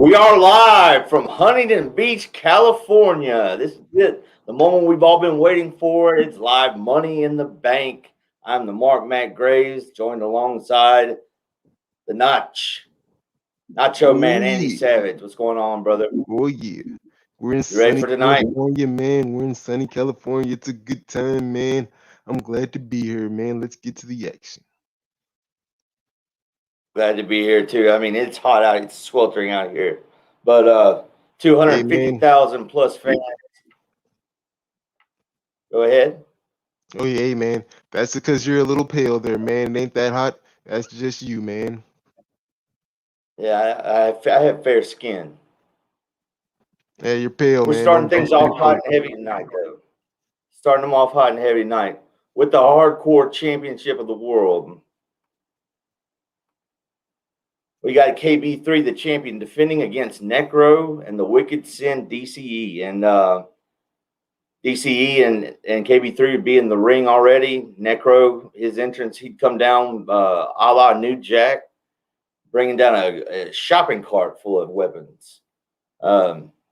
We are live from Huntington Beach, California. This is it. The moment we've all been waiting for. It's live Money in the Bank. I'm the Mark Matt Graves, joined alongside the Nacho Man, Oh Andy yeah, Savage. What's going on, brother? oh yeah. We're in You ready sunny for tonight? California, man. We're in sunny California. It's a good time, man. I'm glad to be here, man. Let's get to the action. Glad to be here too. I mean, it's hot out. It's sweltering out here. But Hey, man. 250,000 plus fans. Go ahead. Oh yeah, hey, man. That's because you're a little pale there, man. It ain't that hot. That's just you, man. Yeah, I have fair skin. Hey, you're pale, We're man. starting Don't things drink your off hot Coke. and heavy tonight, though. Starting them off hot and heavy tonight with the hardcore championship of the world. We got KB3, the champion, defending against Necro and the Wicked Sin DCE. And DCE and KB3 would be in the ring already. Necro, his entrance, he'd come down a la New Jack, bringing down a shopping cart full of weapons.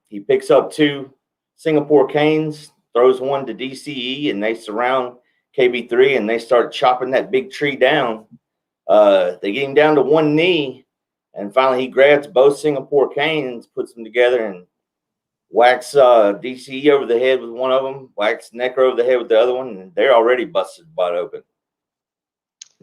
He picks up two Singapore canes, throws one to DCE, and they surround KB3 and they start chopping that big tree down. They get him down to one knee, and finally he grabs both Singapore canes, puts them together, and whacks DCE over the head with one of them, whacks Necro over the head with the other one, and they're already busted butt open.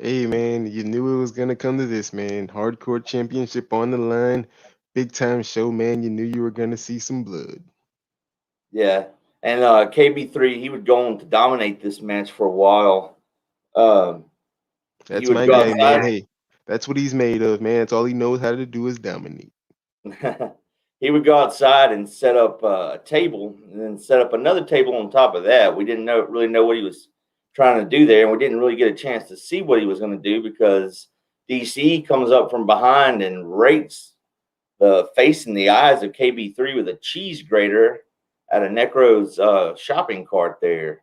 Hey, man. You knew it was gonna come to this, man. Hardcore championship on the line. Big time show, man. You knew you were gonna see some blood. Yeah. And KB3, he would go on to dominate this match for a while. Um, he That's would my go guy, man. outside. Hey, that's what he's made of, man. That's all he knows how to do is dominate. He would go outside and set up a table, and then set up another table on top of that. We didn't really know what he was trying to do there, and we didn't really get a chance to see what he was going to do because DC comes up from behind and rakes the face and the eyes of KB3 with a cheese grater at a Necro's shopping cart there.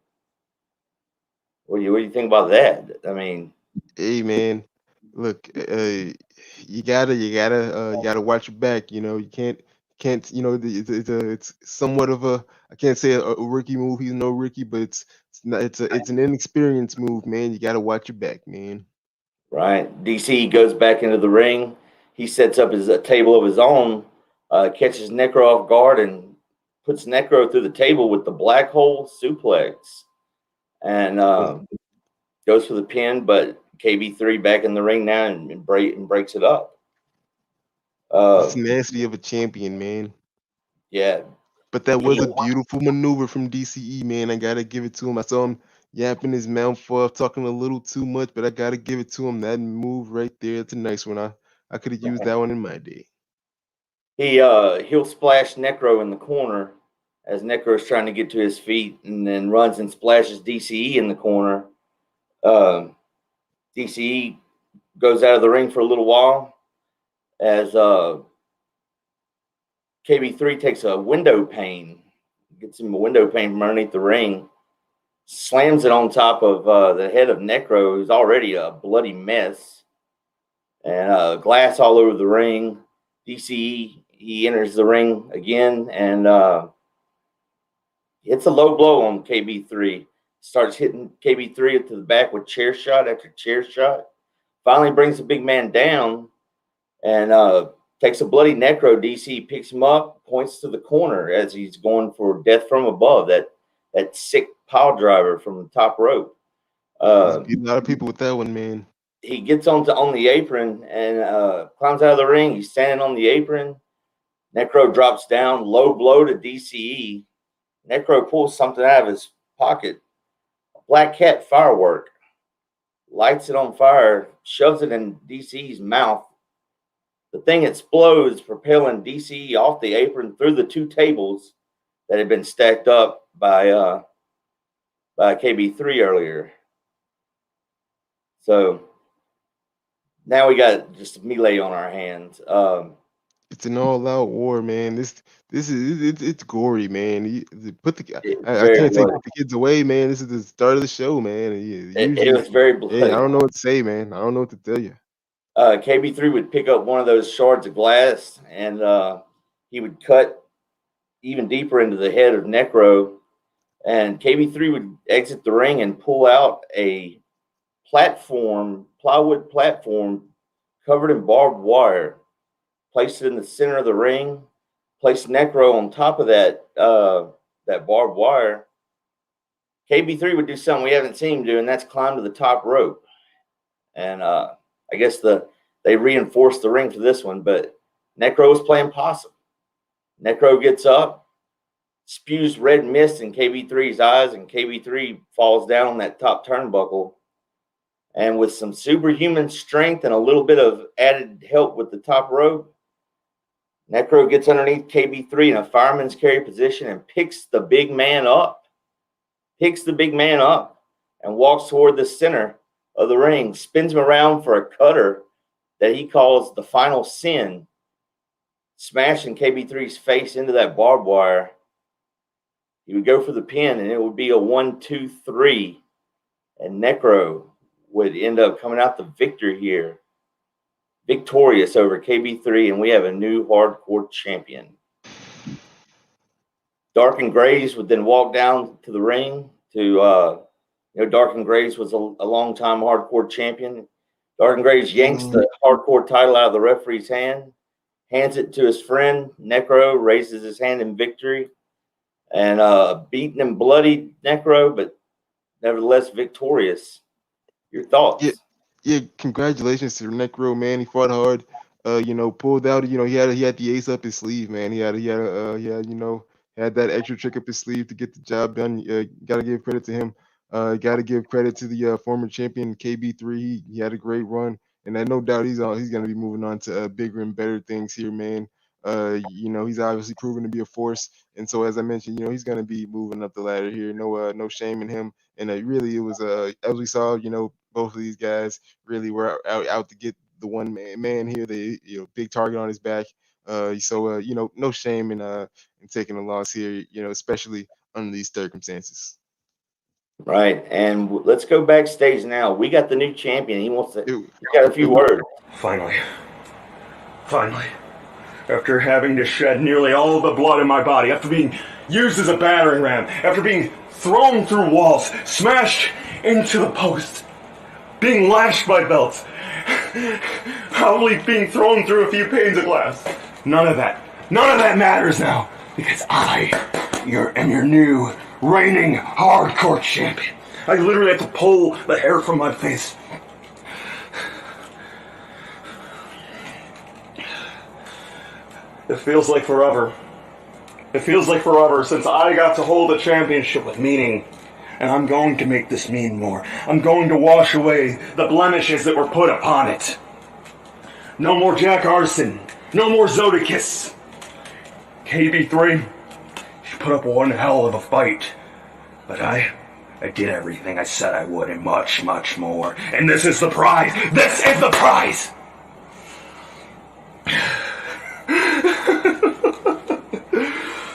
What do you think about that? I mean, Hey, man, look, you gotta watch your back. You know, can't, it's somewhat of a, I can't say a rookie move. He's no rookie, but it's not, it's an inexperienced move, man. You gotta watch your back, man. right? DC goes back into the ring. He sets up his table of his own, catches Necro off guard, and puts Necro through the table with the black hole suplex, and goes for the pin. But KB3 back in the ring now and breaks it up. It's Uh, nasty of a champion, man. yeah, But that he, was a beautiful maneuver from DCE, man. I gotta give it to him. I saw him yapping his mouth off, talking a little too much, but I gotta give it to him. That move right there, it's a nice one. I could have used that one in my day. he'll splash Necro in the corner as Necro is trying to get to his feet, and then runs and splashes DCE in the corner. Um, DCE goes out of the ring for a little while as KB3 takes a window pane, gets him a window pane from underneath the ring, slams it on top of the head of Necro, who's already a bloody mess, and glass all over the ring. DCE, he enters the ring again and hits a low blow on KB3. Starts hitting KB3 to the back with chair shot after chair shot. Finally brings the big man down and takes a bloody Necro. DC picks him up, points to the corner as he's going for death from above, that sick pile driver from the top rope. He's Uh, beat a lot of people with that one, man. he gets on the apron and climbs out of the ring. He's standing on the apron. Necro drops down, low blow to DCE. Necro pulls something out of his pocket, a black cat firework, lights it on fire, shoves it in DCE's mouth. The thing explodes, propelling DCE off the apron through the two tables that had been stacked up by KB3 earlier. So now we got just a melee on our hands. It's an all-out war, man. This is it's gory, man. Put the It was I very can't say bloody. put the kids away, man. This is the start of the show, man. It Usually, was very hey, I bloody. don't know what to say, man. I don't know what to tell you. KB3 would pick up one of those shards of glass and he would cut even deeper into the head of Necro, and KB3 would exit the ring and pull out a plywood platform covered in barbed wire, place it in the center of the ring, place Necro on top of that barbed wire. KB3 would do something we haven't seen him do, and that's climb to the top rope. And I guess they reinforced the ring for this one, but Necro was playing possum. Necro gets up, spews red mist in KB3's eyes, and KB3 falls down on that top turnbuckle. And with some superhuman strength and a little bit of added help with the top rope, Necro gets underneath KB3 in a fireman's carry position and picks the big man up, and walks toward the center of the ring, spins him around for a cutter that he calls the final sin, smashing KB3's face into that barbed wire. He would go for the pin, and it would be a 1-2-3, and Necro would end up coming out the victor here, victorious over KB3, and we have a new hardcore champion. Dark and Graves would then walk down to the ring to, Dark and Graves was a long-time hardcore champion. Dark and Graves yanks the hardcore title out of the referee's hand, hands it to his friend. Necro raises his hand in victory, and beaten and bloodied Necro, but nevertheless victorious. Your thoughts? Yeah, congratulations to Necro, man. He fought hard. Pulled out. He had the ace up his sleeve, man. He had that extra trick up his sleeve to get the job done. Got to give credit to him. Got to give credit to the former champion KB3. He had a great run, and I no doubt he's going to be moving on to bigger and better things here, man. He's obviously proven to be a force, and so as I mentioned, he's going to be moving up the ladder here. No shame in him, and really it was as we saw, both of these guys really were out to get the one man here. They big target on his back. No shame in taking a loss here, especially under these circumstances. Right, and let's go backstage now. We got the new champion. He wants to. He got a few words. Finally. After having to shed nearly all of the blood in my body, after being used as a battering ram, after being thrown through walls, smashed into the post, being lashed by belts, probably being thrown through a few panes of glass. None of that matters now, because I am your new reigning hardcore champion. I literally had to pull the hair from my face. It feels like forever. It feels like forever since I got to hold a championship with meaning. And I'm going to make this mean more. I'm going to wash away the blemishes that were put upon it. No more Jack Arson. No more Zodicus. KB3, you put up one hell of a fight. But I did everything I said I would and much, much more. And this is the prize. This is the prize!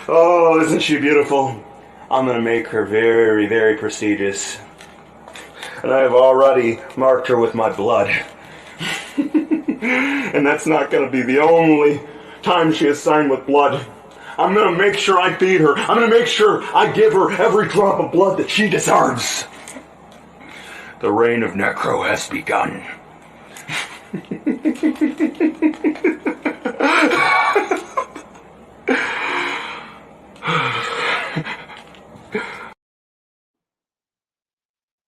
Oh, isn't she beautiful? I'm going to make her very, very prestigious. And I have already marked her with my blood. And that's not going to be the only time she is signed with blood. I'm going to make sure I feed her. I'm going to make sure I give her every drop of blood that she deserves. The reign of Necro has begun.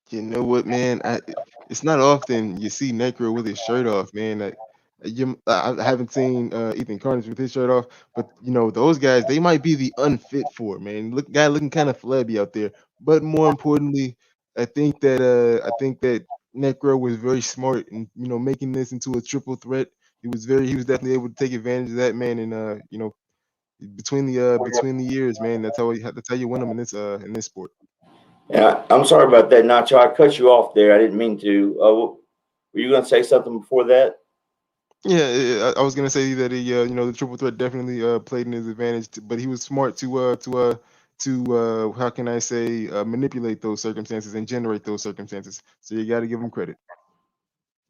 You know what, man? It's not often you see Necro with his shirt off, man. I haven't seen Ethan Carnage with his shirt off, but those guys, they might be the unfit for it, man. Guy looking kind of flabby out there. But more importantly, I think that Necro was very smart in making this into a triple threat. He was definitely able to take advantage of that, man, and between the years, man, that's how you win them in this sport. Yeah, I'm sorry about that, Nacho. I cut you off there. I didn't mean to. Were you going to say something before that? Yeah, I was gonna say that the triple threat definitely played in his advantage, but he was smart to how can I say manipulate those circumstances and generate those circumstances. So you got to give him credit.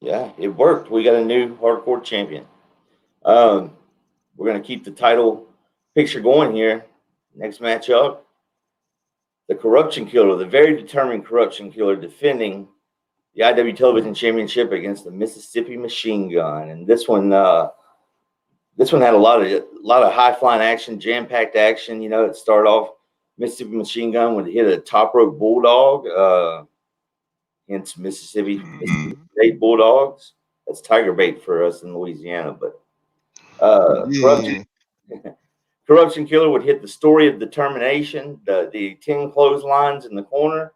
Yeah, it worked. We got a new hardcore champion. We're going to keep the title picture going here. Next matchup, the Corruption Killer, the very determined Corruption Killer, defending the IW Television Championship against the Mississippi Machine Gun. And this one had a lot of high flying action, jam packed action. You know, it started off Mississippi Machine Gun would hit a top rope bulldog, hence Mississippi State Bulldogs. That's tiger bait for us in Louisiana. But Yeah. Corruption Killer would hit the Story of Determination, the 10 clotheslines in the corner.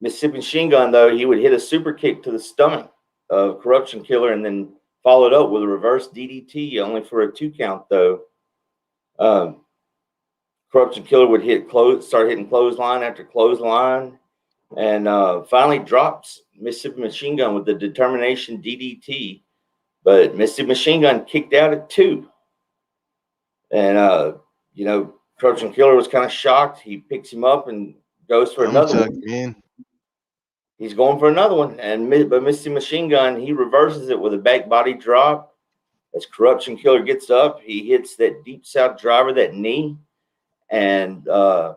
Mississippi Machine Gun, though, he would hit a super kick to the stomach of Corruption Killer and then followed up with a reverse DDT, only for a 2 count, though. Corruption Killer would start hitting clothesline after clothesline, and finally drops Mississippi Machine Gun with the Determination DDT. But Mississippi Machine Gun kicked out at 2. And, Corruption Killer was kind of shocked. He picks him up and goes for another one. Man. He's going for another one. But Mississippi Machine Gun, he reverses it with a back body drop. As Corruption Killer gets up, he hits that deep south driver, that knee. And to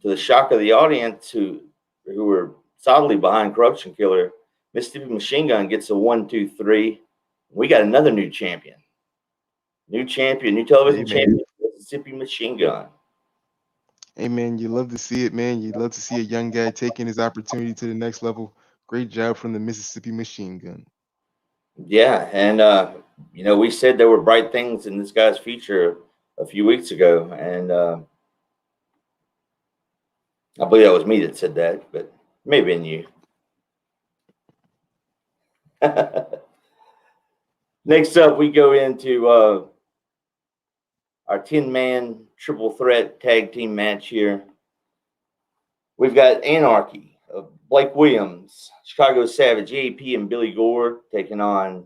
the shock of the audience who were solidly behind Corruption Killer, Mississippi Machine Gun gets a 1, 2, 3. We got another new champion. New television champion, Mississippi Machine Gun. Hey, man, you love to see it, man. You love to see a young guy taking his opportunity to the next level. Great job from the Mississippi Machine Gun. Yeah, and, we said there were bright things in this guy's future a few weeks ago, and I believe that was me that said that, but maybe in you. Next up, we go into our 10-man triple threat tag team match here. We've got Anarchy of Blake Williams, Chicago Savage, EAP, and Billy Gore taking on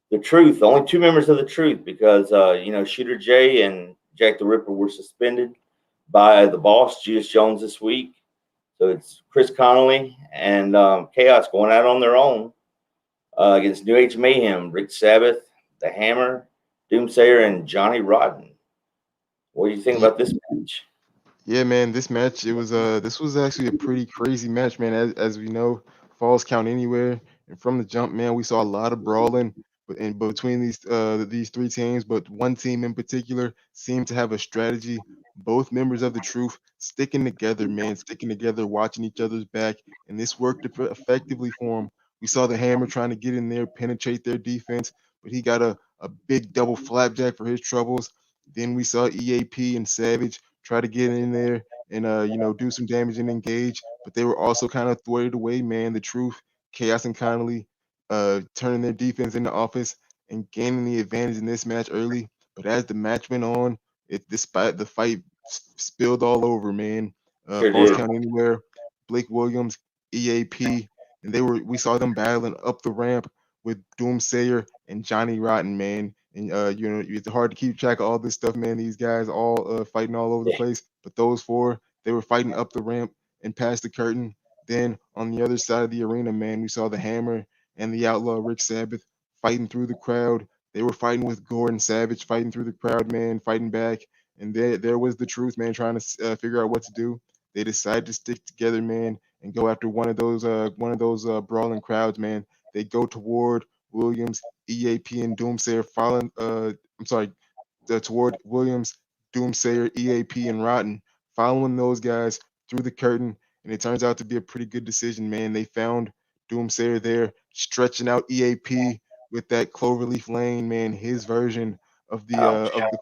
The Truth. Only 2 members of The Truth because, Shooter J and Jack the Ripper were suspended by the boss, Judas Jones, this week. So it's Chris Connolly and Chaos going out on their own against New Age Mayhem, Rick Sabbath, The Hammer, Doomsayer, and Johnny Rotten. What do you think about this match? Yeah, man, this match, this was actually a pretty crazy match, man. As we know, falls count anywhere. And from the jump, man, we saw a lot of brawling in between these 3 teams, but one team in particular seemed to have a strategy. Both members of the Truth sticking together, man, watching each other's back, and this worked effectively for them. We saw the Hammer trying to get in there, penetrate their defense, but he got a big double flapjack for his troubles. Then we saw EAP and Savage try to get in there and do some damage and engage, but they were also kind of thwarted away, man. The Truth, Chaos, and Connolly turning their defense into offense and gaining the advantage in this match early. But as the match went on, despite the fight spilled all over, man. Falls count anywhere. Blake Williams, EAP, and we saw them battling up the ramp with Doomsayer and Johnny Rotten, man. And it's hard to keep track of all this stuff, man. These guys all fighting all over the place, but those 4, they were fighting up the ramp and past the curtain. Then on the other side of the arena, man, we saw the Hammer and the Outlaw Rick Sabbath fighting through the crowd. They were fighting with Gore and Savage, fighting through the crowd, man, fighting back. And there was the Truth, man, trying to figure out what to do. They decided to stick together, man, and go after one of those brawling crowds, man. They go toward Williams, EAP, and Doomsayer, toward Williams, Doomsayer, EAP, and Rotten, following those guys through the curtain, and it turns out to be a pretty good decision, man. They found Doomsayer there, stretching out EAP with that Cloverleaf Lane, man. His version of the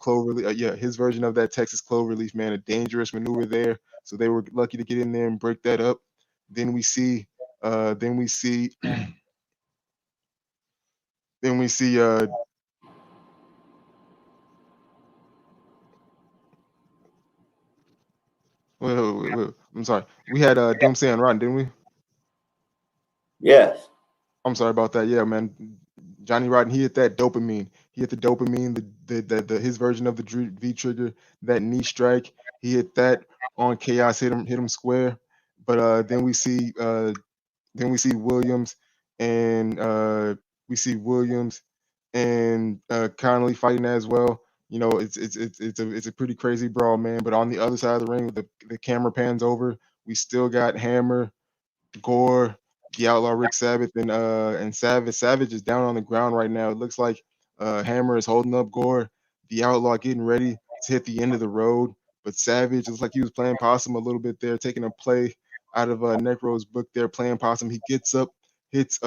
Cloverleaf, his version of that Texas Cloverleaf, man. A dangerous maneuver there. So they were lucky to get in there and break that up. Then we see wait, I'm sorry. We had Doomsayer and Rotten, didn't we? Yes. I'm sorry about that. Yeah, man. Johnny Rotten, he hit that dopamine. He hit the dopamine, his version of the V trigger, that knee strike. He hit that on Chaos, hit him square. But then we see Williams and and Connolly fighting as well. You know, it's a pretty crazy brawl, man. But on the other side of the ring, the camera pans over. We still got Hammer, Gore, the Outlaw Rick Sabbath, and Savage. Savage is down on the ground right now. It looks like Hammer is holding up Gore. The Outlaw getting ready to hit the end of the road, but Savage looks like he was playing possum a little bit there, taking a play out of Necro's book there, playing possum. He gets up, hits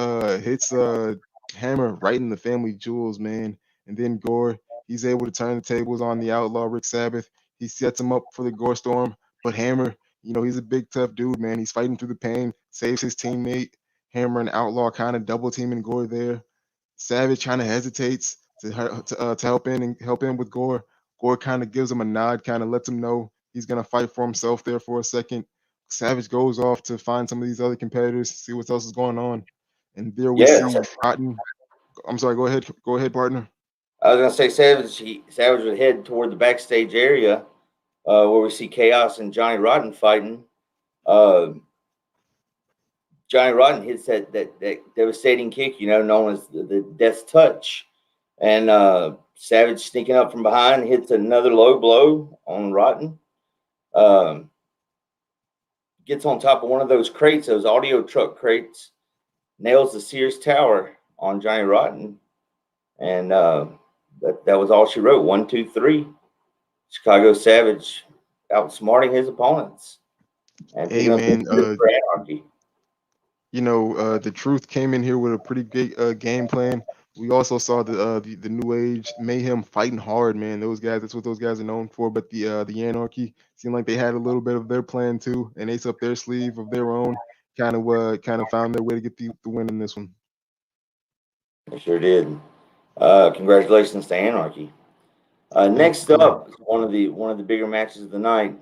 Hammer right in the family jewels, man, and then Gore. He's able to turn the tables on the Outlaw Rick Sabbath. He sets him up for the Gore Storm, but Hammer, you know, he's a big, tough dude, man. He's fighting through the pain, saves his teammate. Hammer and Outlaw kind of double teaming Gore there. Savage kind of hesitates to help in with Gore. Gore kind of gives him a nod, kind of lets him know he's gonna fight for himself there for a second. Savage goes off to find some of these other competitors, see what else is going on, and there we Yeah, see Rotten. I'm sorry. Go ahead, partner. I was gonna say Savage would head toward the backstage area where we see Chaos and Johnny Rotten fighting. Uh, Johnny Rotten hits that devastating kick, you know, known as the Death Touch, and Savage sneaking up from behind hits another low blow on Rotten. Gets on top of one of those crates, those audio truck crates, nails the Sears Tower on Johnny Rotten, and that was all she wrote. 1, 2, 3. Chicago Savage outsmarting his opponents and Hey, picking up man. the for Anarchy. You know, the Truth came in here with a pretty big game plan. We also saw the New Age Mayhem fighting hard, man. Those guys, that's what those guys are known for. But the Anarchy seemed like they had a little bit of their plan too, an ace up their sleeve of their own. Kind of found their way to get the win in this one. They sure did. Congratulations to Anarchy. Thank Next you. up, one of the bigger matches of the night.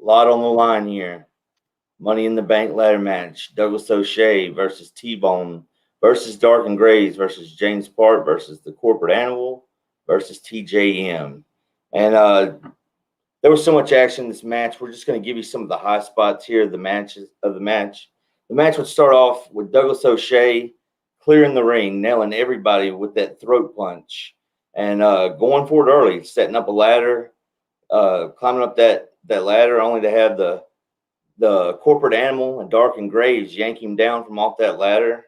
A lot on the line here. Money in the Bank ladder match. Douglas O'Shea versus T-Bone versus Dark and Graves versus James Park versus the Corporate Animal versus TJM. And there was so much action in this match. We're just going to give you some of the high spots here of the match. The match would start off with Douglas O'Shea clearing the ring, nailing everybody with that throat punch, and going for it early, setting up a ladder, climbing up that ladder, only to have the Corporate Animal and Dark and Graves yank him down from off that ladder.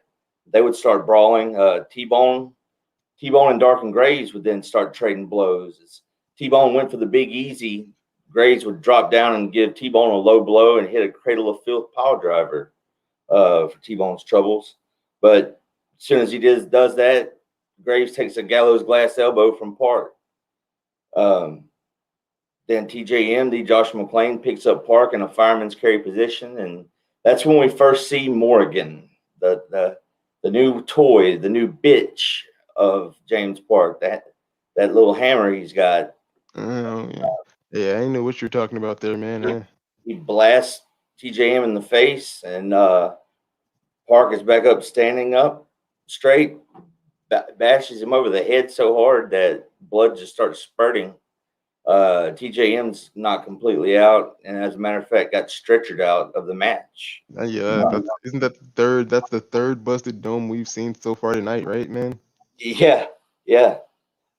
They would start brawling. T-Bone and Dark and Graves would then start trading blows. As T-Bone went for the Big Easy, Graves would drop down and give T-Bone a low blow and hit a Cradle of Filth power driver for T-Bone's troubles. But as soon as he does that, Graves takes a gallows glass elbow from Park. Then TJM, Joshua McClain, picks up Park in a fireman's carry position, and that's when we first see Morgan, the new toy, the new bitch of James Park, that little hammer he's got. Oh yeah, yeah. I didn't know what you're talking about there, man. He blasts TJM in the face, and Park is back up, standing up straight, bashes him over the head so hard that blood just starts spurting. TJM's not completely out, and as a matter of fact, got stretchered out of the match. Yeah, isn't that the third? That's the third busted dome we've seen so far tonight, right, man? Yeah.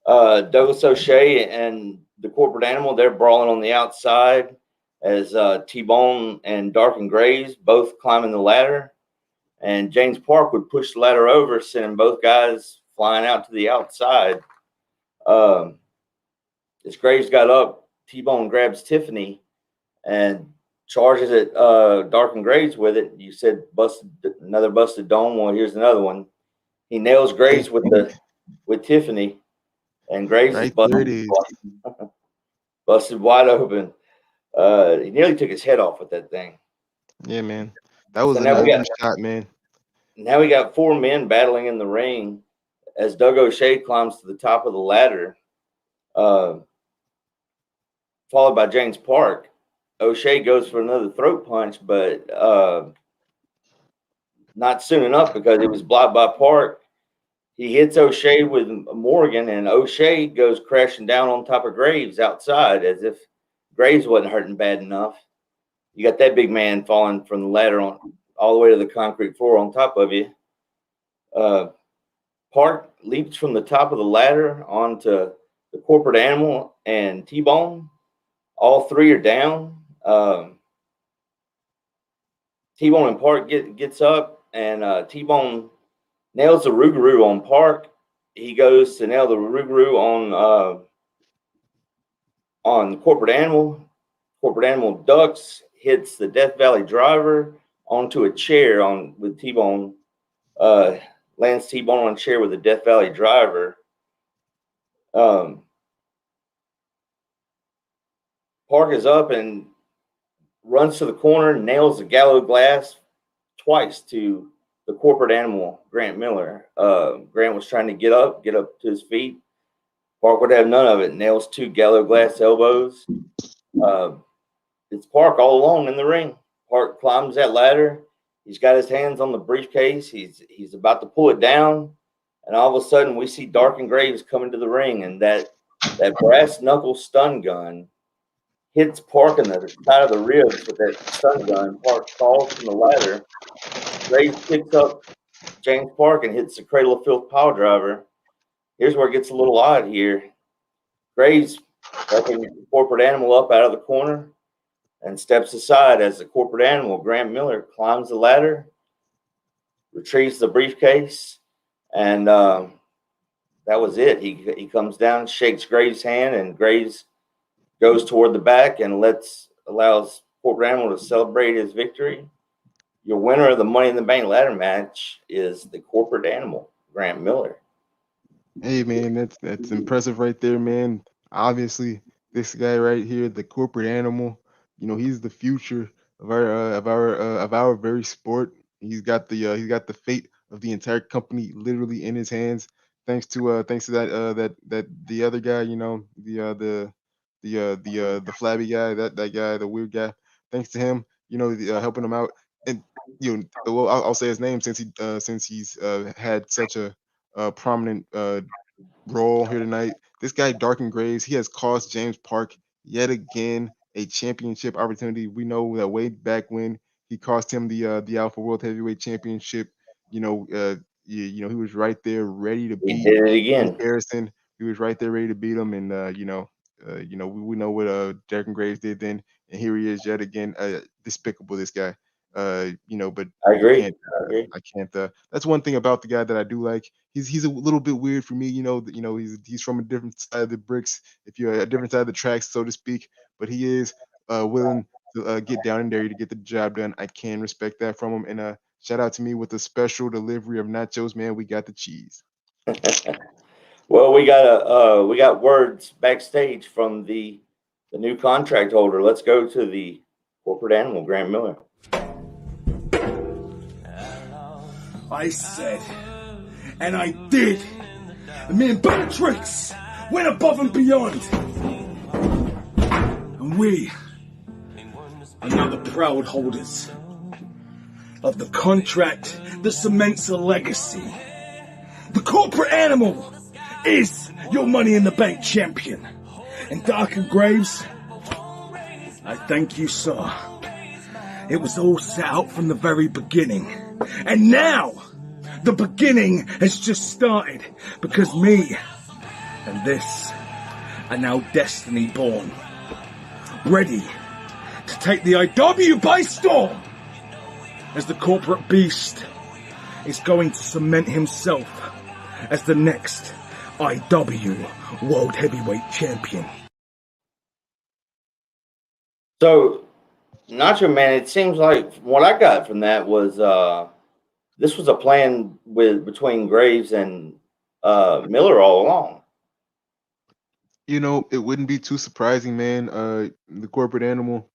Douglas O'Shea and the Corporate Animal, they're brawling on the outside as T-Bone and Dark and Graves both climbing the ladder, and James Park would push the ladder over, sending both guys flying out to the outside. As Graves got up, T-Bone grabs Tiffany and charges at Dark and Graves with it. You said another busted dome. Well, here's another one. He nails Graves with Tiffany, and Graves Right is busted, there it is. busted wide open. He nearly took his head off with that thing. Yeah, man. That was So an now ugly shot, man. Now we got 4 men battling in the ring as Doug O'Shea climbs to the top of the ladder, followed by James Park. O'Shea goes for another throat punch, but not soon enough because it was blocked by Park. He hits O'Shea with Morgan, and O'Shea goes crashing down on top of Graves outside as if Graves wasn't hurting bad enough. You got that big man falling from the ladder all the way to the concrete floor on top of you. Park Park leaps from the top of the ladder onto the corporate animal and T-Bone. All three are down. T-Bone and Park gets up, and T-Bone nails the Rougarou on Park. He goes to nail the Rougarou on corporate animal. Corporate animal ducks, hits the Death Valley driver onto a chair with T-Bone. Lands T-Bone on a chair with the Death Valley driver. Park is up and runs to the corner, nails the gallows glass twice to the corporate animal, Grant Miller. Grant was trying to get up to his feet. Park would have none of it. Nails 2 gallows glass elbows. It's Park all alone in the ring. Park climbs that ladder. He's got his hands on the briefcase. He's about to pull it down, and all of a sudden we see Dark and Graves coming to the ring, and that brass knuckle stun gun hits Park in the side of the ribs with that stun gun. Park falls from the ladder. Graves picks up James Park and hits the Cradle of Filth pile driver. Here's where it gets a little odd here. Graves helping the corporate animal up out of the corner and steps aside as the corporate animal, Grant Miller, climbs the ladder, retrieves the briefcase, and that was it. He comes down, shakes Graves' hand, and Graves goes toward the back and allows corporate animal to celebrate his victory. Your winner of the Money in the Bank ladder match is the corporate animal, Grant Miller. Hey man, that's impressive right there, man. Obviously, this guy right here, the corporate animal, he's the future of our very sport. He's got the fate of the entire company literally in his hands. Thanks to that the other guy, the flabby guy, that guy, the weird guy. Thanks to him, helping him out, and well, I'll say his name since he's had such a prominent role here tonight. This guy, Dark and Graves, he has cost James Park yet again a championship opportunity. We know that way back when he cost him the Alpha World Heavyweight Championship. He was right there ready to beat He did it again. Harrison. He was right there ready to beat him, and we know what Dark and Graves did then, and here he is yet again. Despicable, this guy. But I agree. I can't. That's one thing about the guy that I do like. He's a little bit weird for me. He's from a different side of the bricks, if you're a different side of the tracks, so to speak. But he is willing to get down and dirty to get the job done. I can respect that from him. And shout out to me with the special delivery of nachos, man. We got the cheese. Well, we got words backstage from the new contract holder. Let's go to the corporate animal, Grant Miller. I said, and I did. Me and Bellatrix went above and beyond. And we are now the proud holders of the contract that cements a legacy. The corporate animal is your Money in the Bank champion. And Dark and Graves, I thank you, sir. It was all set out from the very beginning. And now, the beginning has just started, because me and this are now destiny born, ready to take the IW by storm, as the corporate beast is going to cement himself as the next IW World Heavyweight Champion. So, Nacho, man, it seems like what I got from that was this was a plan between Graves and Miller all along. It wouldn't be too surprising, man. The corporate animal,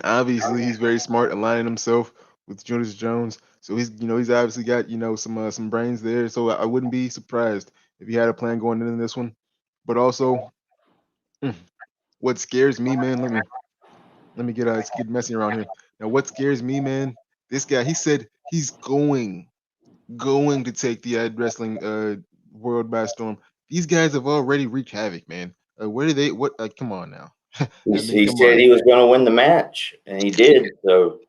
obviously, he's very smart, aligning himself with Jonas Jones. So he's obviously got some brains there. So I wouldn't be surprised if he had a plan going into this one. But also, what scares me, man, let me get messy around here. Now, what scares me, man, this guy, he said he's going to take the iWRESTLING world by storm. These guys have already wreaked havoc, man. Come on now. He said he was going to win the match, and he did. So,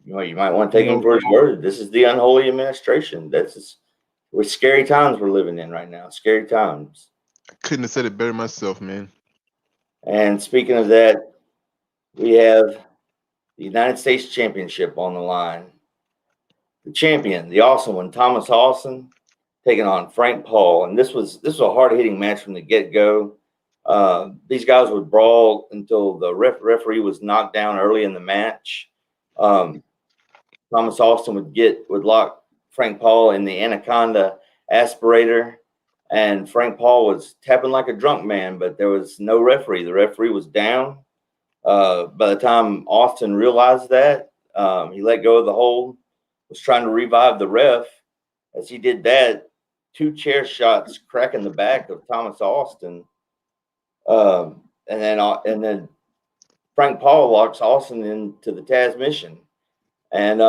you might want to take him for his word. This is the unholy administration. This With scary times we're living in right now. Scary times. I couldn't have said it better myself, man. And speaking of that, we have the United States Championship on the line. The champion, the awesome one, Thomas Austin, taking on Frank Paul. And this was a hard-hitting match from the get-go. These guys would brawl until the referee was knocked down early in the match. Thomas Austin would lock Frank Paul in the Anaconda aspirator, and Frank Paul was tapping like a drunk man, but there was no referee. The referee was down. By the time Austin realized that, he let go of the hold, was trying to revive the ref. As he did that, 2 chair shots cracking the back of Thomas Austin. And then Frank Paul locks Austin into the Taz mission. And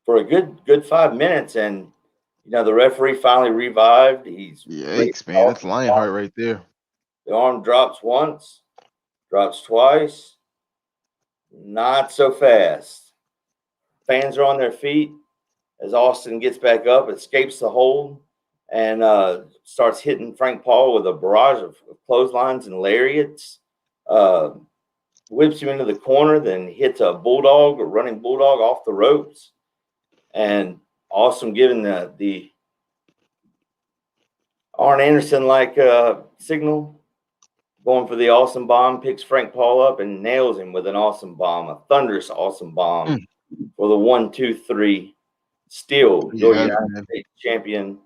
for a good 5 minutes, and the referee finally revived. Yikes, man. That's Lionheart right there. The arm drops once, drops twice. Not so fast. Fans are on their feet as Austin gets back up, escapes the hold, and starts hitting Frank Paul with a barrage of clotheslines and lariats. Whips him into the corner, then hits a running bulldog off the ropes. And Austin giving the Arn Anderson-like signal, going for the awesome bomb, picks Frank Paul up and nails him with an awesome bomb, a thunderous awesome bomb for the 1, 2, 3. Still, your United States champion,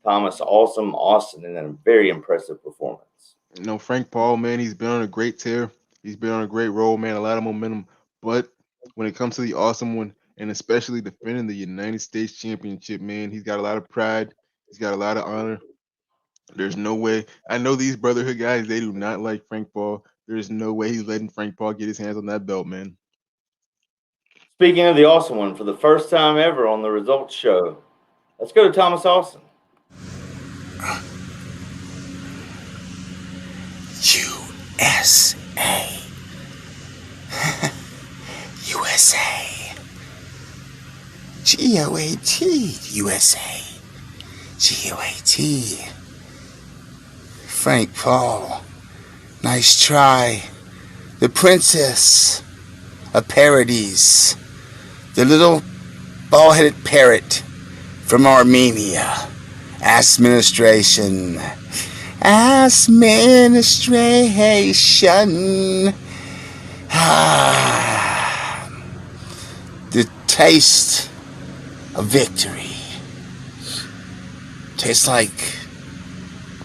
Thomas Awesome Austin, in a very impressive performance. Frank Paul, man, he's been on a great tear. He's been on a great roll, man, a lot of momentum. But when it comes to the awesome one, and especially defending the United States Championship, man, he's got a lot of pride. He's got a lot of honor. There's no way. I know these Brotherhood guys, they do not like Frank Paul. There's no way he's letting Frank Paul get his hands on that belt, man. Speaking of the awesome one, for the first time ever on the results show, let's go to Thomas Austin. USA. USA. G-O-A-T. USA. G-O-A-T. Frank Paul. Nice try. The Princess of Parodies. The little bald-headed parrot from Armenia. Administration. The taste of victory. Tastes like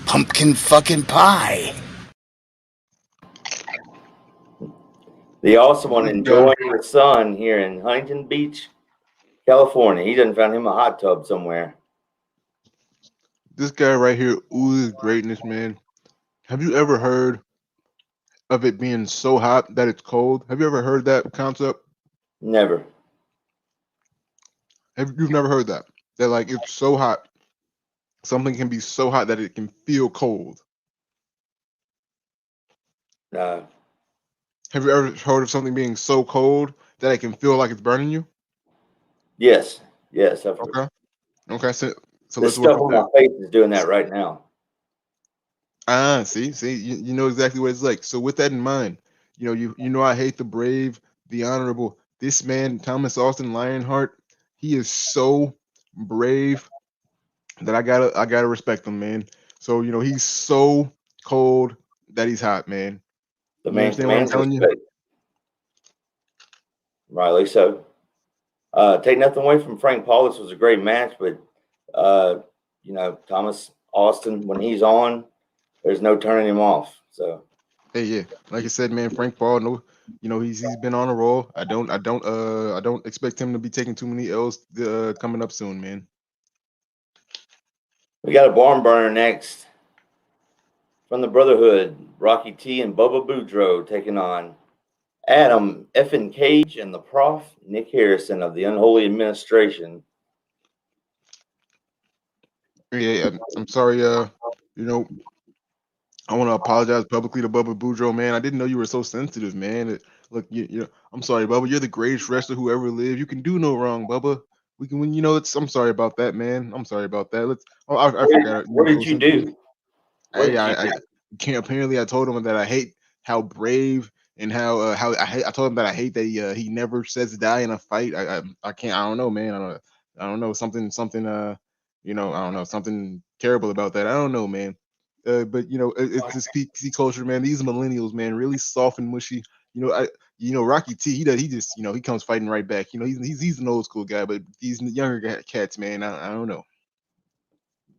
pumpkin fucking pie. The awesome one enjoying the sun here in Huntington Beach, California. He done found him a hot tub somewhere. This guy right here oozes greatness, man. Have you ever heard of it being so hot that it's cold? Have you ever heard that concept? Never. You've never heard that? That like it's so hot, something can be so hot that it can feel cold. No. Have you ever heard of something being so cold that it can feel like it's burning you? Yes. I've heard. Okay. So the let's stuff work on my face is doing that right now. See, you know exactly what it's like. So with that in mind, you know I hate the brave, the honorable. This man, Thomas Austin Lionheart, he is so brave that I gotta respect him, man. So he's so cold that he's hot, man. The You man understand what I'm telling you? respect. Rightly so. Take nothing away from Frank Paul. This was a great match, but Thomas Austin, when he's on, there's no turning him off. So Hey, yeah, like I said, man, Frank Paul, he's been on a roll. I don't expect him to be taking too many L's coming up soon, man. we got a barn burner next from the Brotherhood. Rocky T and Bubba Boudreaux taking on Adam Effin Cage and the Prof Nick Harrison of the Unholy Administration. Yeah, I'm sorry. I want to apologize publicly to Bubba Boudreaux, man. I didn't know you were so sensitive, man. Look, I'm sorry, Bubba. You're the greatest wrestler who ever lived. You can do no wrong, Bubba. We can win. I'm sorry about that, man. I'm sorry about that. Let's. Oh, I What forgot. what did you Since do? What I, did I, you I do? can't. Apparently, I told him that I hate how brave and how I told him that I hate that he never says die in a fight. I can't. I don't know, man. I don't know something. I don't know something terrible about that. I don't know, man. But it's this PC culture, man. These millennials, man, really soft and mushy. You know, I Rocky T. He just he comes fighting right back. He's an old school guy, but these younger cats, man, I don't know.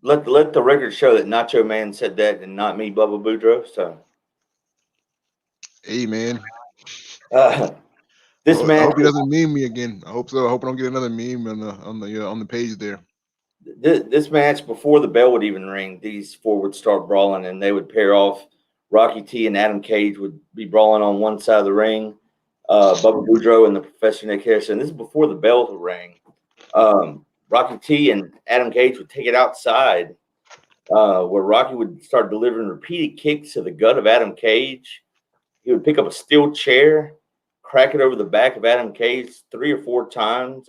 Let the record show that Nacho Man said that and not me, Bubba Boudreaux. So Hey, man. uh, this I match hope he doesn't meme me again. I hope so. I hope I don't get another meme on the page there. this match before the bell would even ring, these four would start brawling and they would pair off. Rocky T and Adam Cage would be brawling on one side of the ring. Bubba Boudreaux and the Professor Nick Harrison. This is before the bell rang. Rocky T and Adam Cage would take it outside, where Rocky would start delivering repeated kicks to the gut of Adam Cage. He would pick up a steel chair, crack it over the back of Adam Cage 3 or 4 times,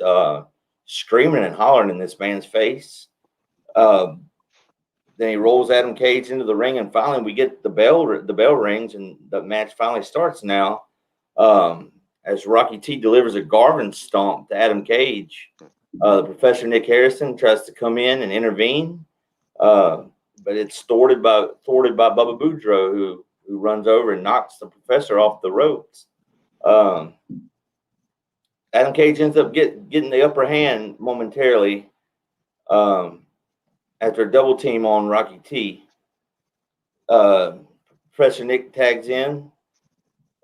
screaming and hollering in this man's face. Then he rolls Adam Cage into the ring, and finally we get the bell. The bell rings, and the match finally starts now. As Rocky T delivers a Garvin stomp to Adam Cage, the Professor Nick Harrison tries to come in and intervene, but it's thwarted by Bubba Boudreaux, who runs over and knocks the Professor off the ropes. Adam Cage ends up getting the upper hand momentarily after a double team on Rocky T. Professor Nick tags in,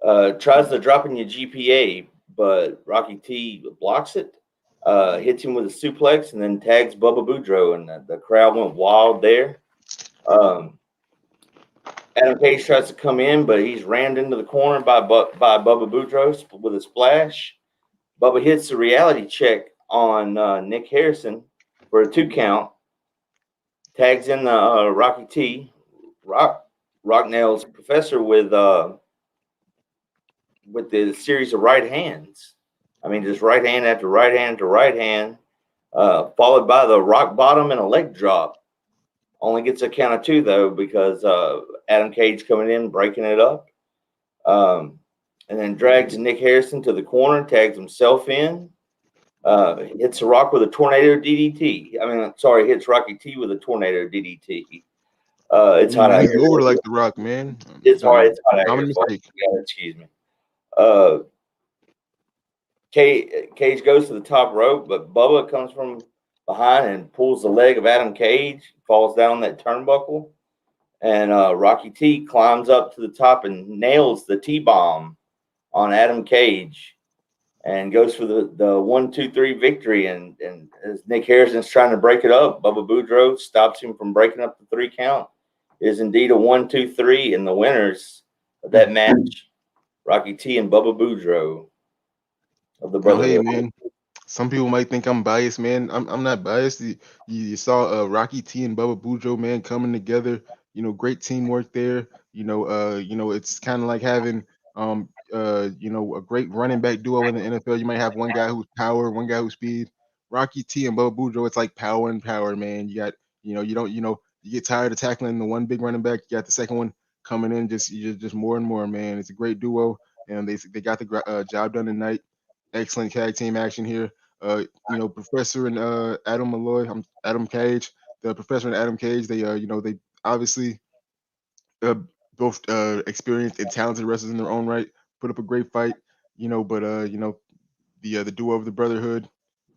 tries to drop in your GPA, but Rocky T blocks it, hits him with a suplex, and then tags Bubba Boudreaux, and the crowd went wild there. Adam Page tries to come in, but he's rammed into the corner by Bubba Boudreaux with a splash. Bubba hits the reality check on Nick Harrison for a 2 count. Tags in the Rocky T. Rock nails Professor with the series of right hands. I mean, just right hand after right hand after right hand, followed by the rock bottom and a leg drop. Only gets a count of 2 though, because Adam Cage coming in, breaking it up, and then drags Nick Harrison to the corner, tags himself in, hits the Rock with a tornado DDT. Hits Rocky T with a tornado DDT. It's hot out He's here. over like the Rock, man. It's hard. It's hot out Common here, folks. mistake. Yeah, excuse me. Cage goes to the top rope, but Bubba comes from behind and pulls the leg of Adam Cage, falls down that turnbuckle, and Rocky T climbs up to the top and nails the T-bomb on Adam Cage and goes for the 1-2-3 victory. And as Nick Harrison's trying to break it up, Bubba Boudreaux stops him from breaking up the 3 count. It is indeed a 1-2-3, and the winners of that match, Rocky T and Bubba Boudreaux of the Now, hey, Brotherhood. man. Some people might think I'm biased, man. I'm not biased. You saw Rocky T and Bubba Boudreaux, man, coming together. Great teamwork there. It's kind of like having a great running back duo in the NFL. You might have one guy who's power, one guy who's speed. Rocky T and Bubba Boudreaux, it's like power and power, man. You got, you don't, you get tired of tackling the one big running back. You got the second one coming in, just more and more, man. It's a great duo, and they got the job done tonight. Excellent tag team action here. Professor and Adam Cage, the Professor and Adam Cage, they obviously both experienced and talented wrestlers in their own right, put up a great fight, but the duo of the Brotherhood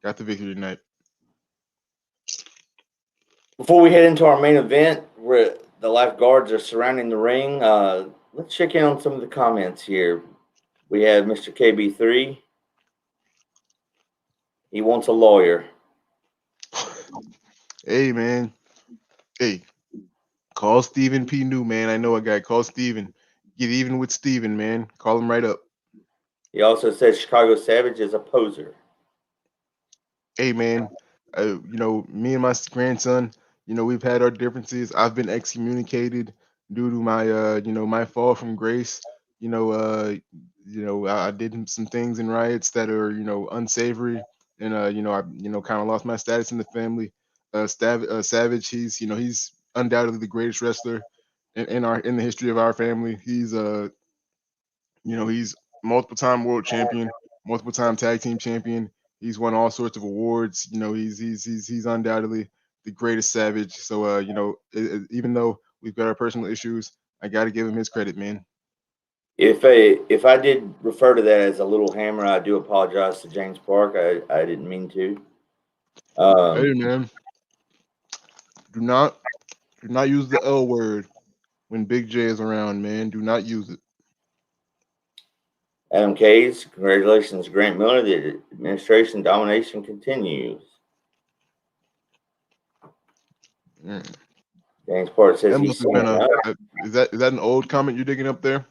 got the victory tonight. Before we head into our main event, where the lifeguards are surrounding the ring, let's check in on some of the comments here. We have Mr. KB3. He wants a lawyer. Hey, man. Hey, call Stephen P. New, man. I know a guy. Call Stephen. Get even with Stephen, man. Call him right up. He also says Chicago Savage is a poser. Hey, man. Me and my grandson, we've had our differences. I've been excommunicated due to my fall from grace. I did some things in riots that are, unsavory. and I kind of lost my status in the family. Savage, he's undoubtedly the greatest wrestler in the history of our family. He's multiple time world champion, multiple time tag team champion. He's won all sorts of awards. He's undoubtedly the greatest Savage. So even though we've got our personal issues, I got to give him his credit, man. If I did refer to that as a little hammer, I do apologize to James Park. I didn't mean to. Hey, man, do not use the L word when Big J is around, man. Do not use it. Adam Case, congratulations, Grant Miller. The administration domination continues. Mm. James Park says That he's must have been someone else. is that an old comment you're digging up there?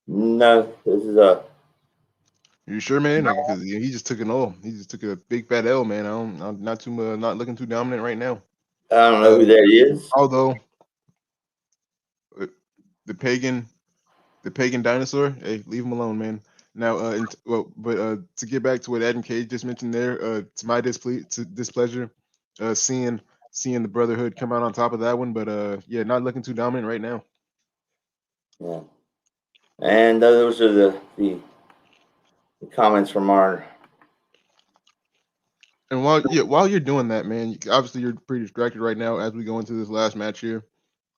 No, this is a. Are you sure, man? Because he just took an L. He just took a big fat L, man. I'm not looking too dominant right now. I don't know who that is. Although the pagan dinosaur, hey, leave him alone, man. Now, to get back to what Adam Cage just mentioned there, to my displeasure, seeing the Brotherhood come out on top of that one, but yeah, not looking too dominant right now. Yeah, and those are the comments from our. And while you're doing that, man, obviously you're pretty distracted right now as we go into this last match here.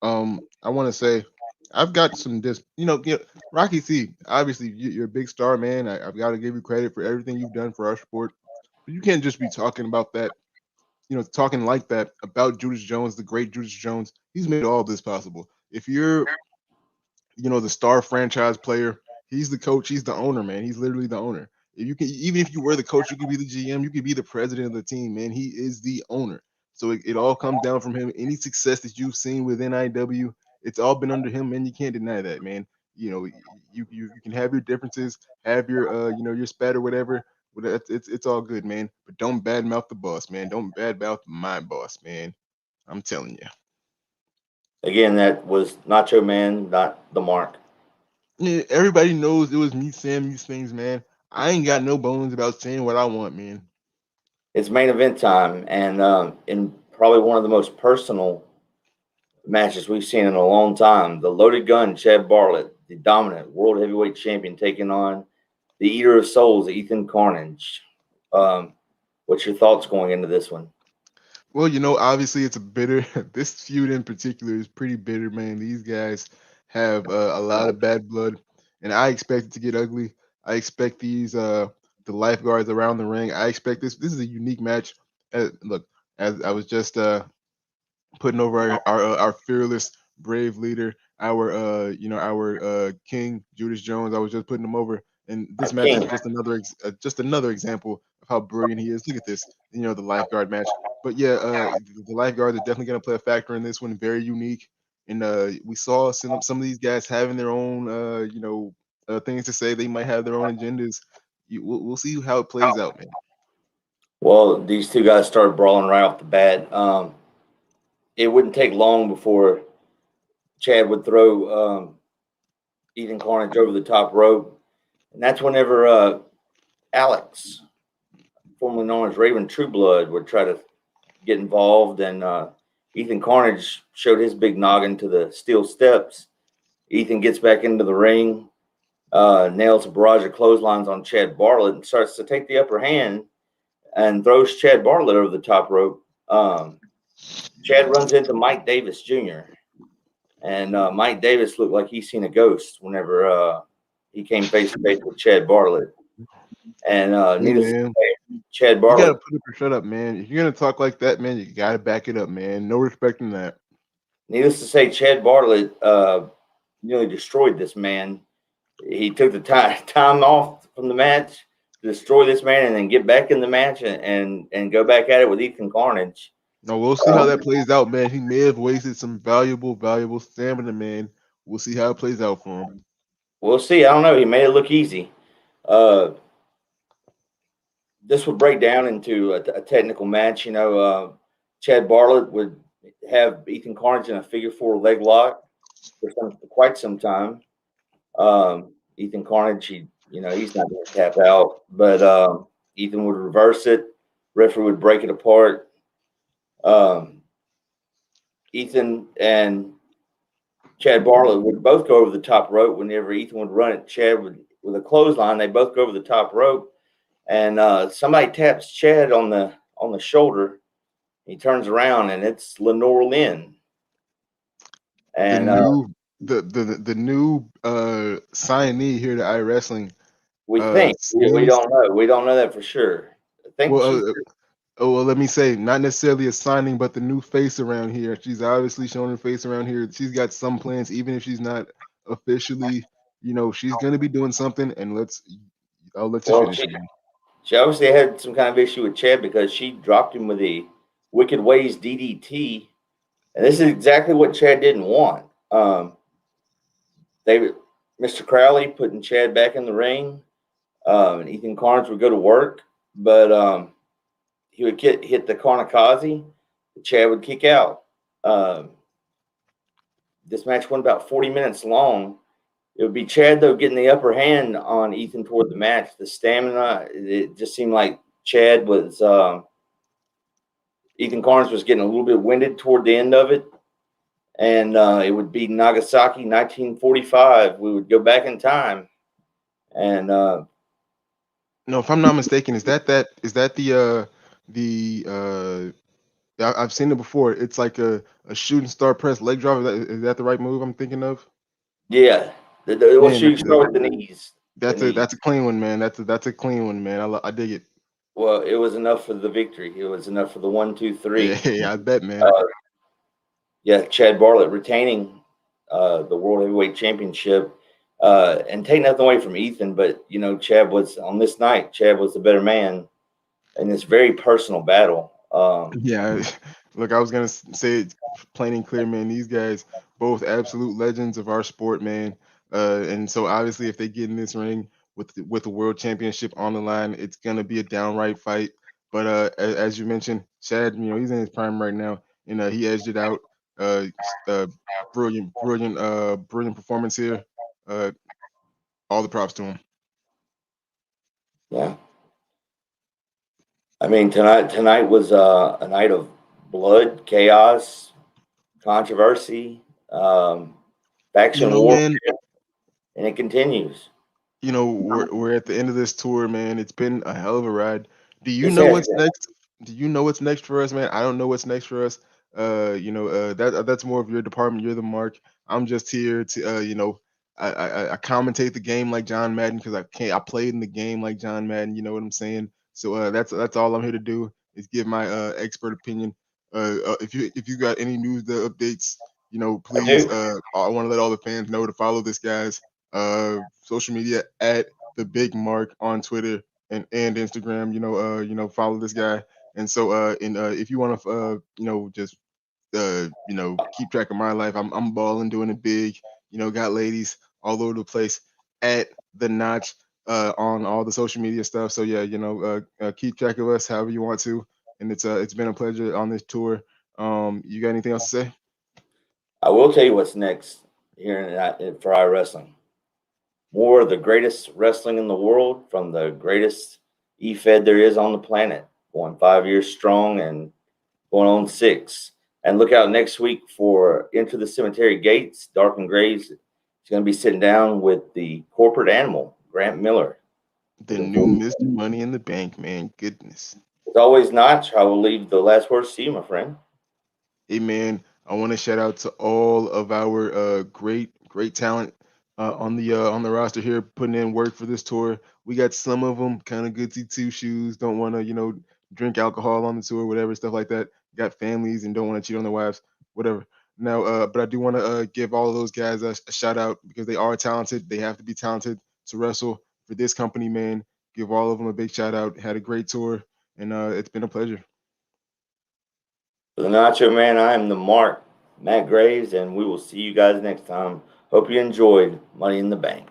I want to say I've got some Rocky C. Obviously, you're a big star, man. I've got to give you credit for everything you've done for our sport. But you can't just be talking about that, talking like that about Judas Jones, the great Judas Jones. He's made all of this possible. If you're, the star franchise player, he's the coach, he's the owner, man. He's literally the owner. Even if you were the coach, you could be the GM, you could be the president of the team, man. He is the owner. So it all comes down from him. Any success that you've seen within IW, it's all been under him, man. You can't deny that, man. You can have your differences, have your your spat or whatever. But it's all good, man. But don't badmouth the boss, man. Don't badmouth my boss, man. I'm telling you. Again, that was Nacho Man, not the Mark. Yeah, everybody knows it was me saying these things, man. I ain't got no bones about saying what I want, man. It's main event time, and in probably one of the most personal matches we've seen in a long time, the loaded gun, Chad Bartlett, the dominant world heavyweight champion, taking on the Eater of Souls, Ethan Carnage. What's your thoughts going into this one? Well, obviously it's a bitter. This feud in particular is pretty bitter, man. These guys have a lot of bad blood, and I expect it to get ugly. I expect the lifeguards around the ring. I expect this. This is a unique match. Look, as I was just putting over our fearless, brave leader, our king Judas Jones. I was just putting him over, and this match is just another example of how brilliant he is. Look at this, the lifeguard match. But yeah, the lifeguards are definitely going to play a factor in this one. Very unique, and we saw some of these guys having their own things to say. They might have their own agendas. We'll see how it plays out, man. Well, these two guys started brawling right off the bat. It wouldn't take long before Chad would throw Ethan Carnage over the top rope. And that's whenever Alex, formerly known as Raven Trueblood, would try to get involved. And Ethan Carnage showed his big noggin to the steel steps. Ethan gets back into the ring, nails a barrage of clotheslines on Chad Bartlett, and starts to take the upper hand and throws Chad Bartlett over the top rope. Chad runs into Mike Davis Jr. And Mike Davis looked like he's seen a ghost whenever he came face to face with Chad Bartlett. And needless to say, Chad Bartlett. You gotta put up or shut up, man. If you're gonna talk like that, man, you gotta back it up, man. No respecting that. Needless to say, Chad Bartlett nearly destroyed this man. He took the time off from the match to destroy this man, and then get back in the match and go back at it with Ethan Carnage. No, we'll see how that plays out, man. He may have wasted some valuable stamina, man. We'll see how it plays out for him. We'll see. I don't know. He made it look easy. This would break down into a technical match. Chad Bartlett would have Ethan Carnage in a figure four leg lock for quite some time. Ethan Carnage, he's not going to tap out, but Ethan would reverse it. Referee would break it apart. Ethan and Chad Bartlett would both go over the top rope. Whenever Ethan would run it, Chad would, with a clothesline, they both go over the top rope. And somebody taps Chad on the shoulder. He turns around, and it's Lenore Lynn. And the new signee here to iWrestling. we think we don't know. We don't know that for sure. I think well, let me say, not necessarily a signing, but the new face around here. She's obviously showing her face around here. She's got some plans, even if she's not officially. She's gonna be doing something. And I'll let you finish. She obviously had some kind of issue with Chad because she dropped him with the Wicked Ways DDT, and this is exactly what Chad didn't want. Mr. Crowley putting Chad back in the ring, and Ethan Carnes would go to work, but he would hit the kamikaze. Chad would kick out. This match went about 40 minutes long. It would be Chad, though, getting the upper hand on Ethan toward the match. The stamina, it just seemed like Chad was Ethan Carnes was getting a little bit winded toward the end of it. And it would be Nagasaki, 1945. We would go back in time. And no, if I'm not mistaken, is that I've seen it before. It's like a shooting star press leg drop. Is that the right move I'm thinking of? Yeah. The shooting star with the knees. That's a clean one, man. That's a clean one, man. I dig it. Well, it was enough for the victory. It was enough for the 1, 2, 3. Yeah, I bet, man. Yeah, Chad Bartlett retaining the World Heavyweight Championship, and take nothing away from Ethan, but Chad was on this night. Chad was the better man in this very personal battle. Yeah, look, I was gonna say it plain and clear, man. These guys, both absolute legends of our sport, man. And so obviously, if they get in this ring with the World Championship on the line, it's gonna be a downright fight. But as you mentioned, Chad, he's in his prime right now, and he edged it out. Brilliant performance here. All the props to him. Yeah. I mean, tonight was a night of blood, chaos, controversy, faction war, and it continues. We're at the end of this tour, man. It's been a hell of a ride. Do you know what's next? Do you know what's next for us, man? I don't know what's next for us. That's more of your department. You're the mark. I'm just here to I commentate the game like John Madden because I played in the game like John Madden. You know what I'm saying? So that's all I'm here to do is give my expert opinion. If you got any news updates, please. I want to let all the fans know to follow this guy's social media at the Big Mark on Twitter and Instagram. Follow this guy. And so if you want to just keep track of my life, I'm balling, doing it big. Got ladies all over the place at the Notch on all the social media stuff. So yeah, keep track of us however you want to. And it's been a pleasure on this tour. You got anything else to say? I will tell you what's next here for iWrestling. More of the greatest wrestling in the world from the greatest E-Fed there is on the planet. Going 5 years strong and going on 6. And look out next week for Enter the Cemetery Gates, Dark and Graves. He's going to be sitting down with the corporate animal, Grant Miller. The new Mr. Money in the Bank, man. Goodness. As always, Notch, I will leave the last words to you, my friend. Hey, man, I want to shout out to all of our great talent on the roster here, putting in work for this tour. We got some of them kind of goodsy two shoes, don't want to drink alcohol on the tour, whatever, stuff like that. Got families and don't want to cheat on their wives, whatever. Now, but I do want to give all of those guys a shout out because they are talented. They have to be talented to wrestle for this company, man. Give all of them a big shout out. Had a great tour, and it's been a pleasure. For the Nacho Man, I am the Mark, Matt Graves, and we will see you guys next time. Hope you enjoyed Money in the Bank.